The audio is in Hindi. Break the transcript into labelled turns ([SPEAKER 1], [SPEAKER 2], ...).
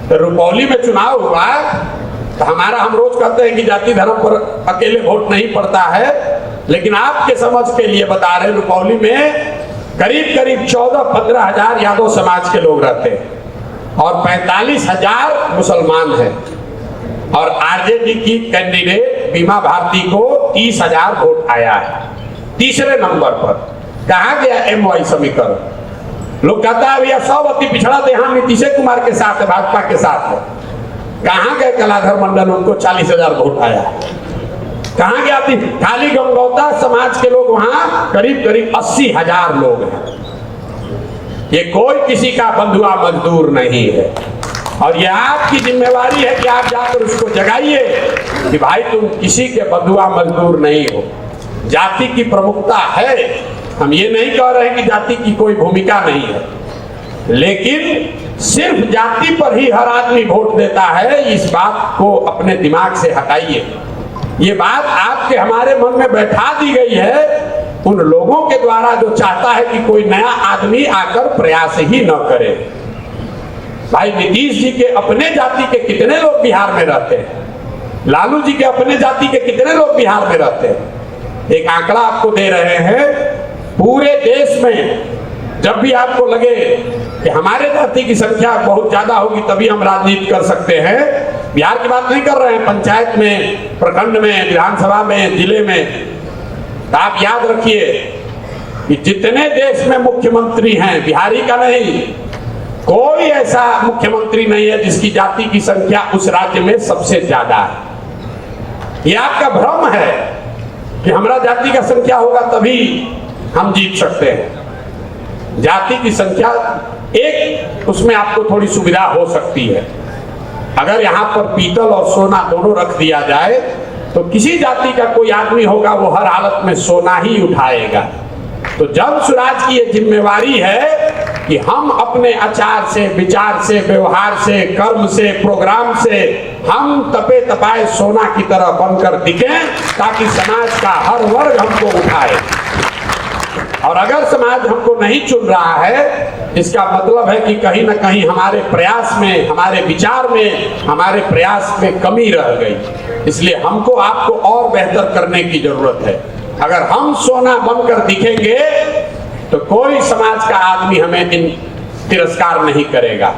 [SPEAKER 1] तो रुपौली में चुनाव हुआ तो हम रोज कहते हैं कि जाति धर्म पर अकेले वोट नहीं पड़ता है, लेकिन आपके समझ के लिए बता रहे, रुपौली में करीब 14-15 हजार यादव समाज के लोग रहते हैं और 45,000 मुसलमान हैं। और आरजेडी की कैंडिडेट बीमा भारती को 30,000 वोट आया है। तीसरे नंबर पर कहा गया एमवाई समीकरण। लोग कहता है भैया 100 अति पिछड़ा तो यहाँ नीतीश कुमार के साथ है, भाजपा के साथ है। कहाँ गए कलाधर मंडल, उनको 40,000 वोट आया। कहाँ गया थी खाली गंगौता समाज के लोग, वहां करीब 80,000 लोग हैं। ये कोई किसी का बंधुआ मजदूर नहीं है और ये आपकी जिम्मेवारी है कि आप जाकर उसको जगाइए कि भाई तुम किसी के बंधुआ मजदूर नहीं हो। जाति की प्रमुखता है, हम ये नहीं कह रहे हैं कि जाति की कोई भूमिका नहीं है, लेकिन सिर्फ जाति पर ही हर आदमी वोट देता है, इस बात को अपने दिमाग से हटाइए। ये बात आपके हमारे मन में बैठा दी गई है उन लोगों के द्वारा जो चाहता है कि कोई नया आदमी आकर प्रयास ही न करे। भाई नीतीश जी के अपने जाति के कितने लोग बिहार में रहते हैं, लालू जी के अपने जाति के कितने लोग बिहार में रहते हैं। एक आंकड़ा आपको दे रहे हैं, पूरे देश में जब भी आपको लगे कि हमारे जाति की संख्या बहुत ज्यादा होगी तभी हम राजनीति कर सकते हैं, बिहार की बात नहीं कर रहे हैं, पंचायत में, प्रखंड में, विधानसभा में, जिले में, तो आप याद रखिए कि जितने देश में मुख्यमंत्री हैं, बिहारी का नहीं, कोई ऐसा मुख्यमंत्री नहीं है जिसकी जाति की संख्या उस राज्य में सबसे ज्यादा है। यह आपका भ्रम है कि हमारा जाति का संख्या होगा तभी हम जीत सकते हैं। जाति की संख्या एक, उसमें आपको थोड़ी सुविधा हो सकती है। अगर यहाँ पर पीतल और सोना दोनों रख दिया जाए तो किसी जाति का कोई आदमी होगा वो हर हालत में सोना ही उठाएगा। तो जब स्वराज की ये जिम्मेवारी है कि हम अपने आचार से, विचार से, व्यवहार से, कर्म से, प्रोग्राम से हम तपे तपाए सोना की तरह बनकर दिखें ताकि समाज का हर वर्ग हमको उठाए। और अगर समाज हमको नहीं चुन रहा है, इसका मतलब है कि कहीं ना कहीं हमारे प्रयास में, हमारे विचार में, हमारे प्रयास में कमी रह गई। इसलिए हमको आपको और बेहतर करने की जरूरत है। अगर हम सोना बनकर दिखेंगे तो कोई समाज का आदमी हमें तिरस्कार नहीं करेगा।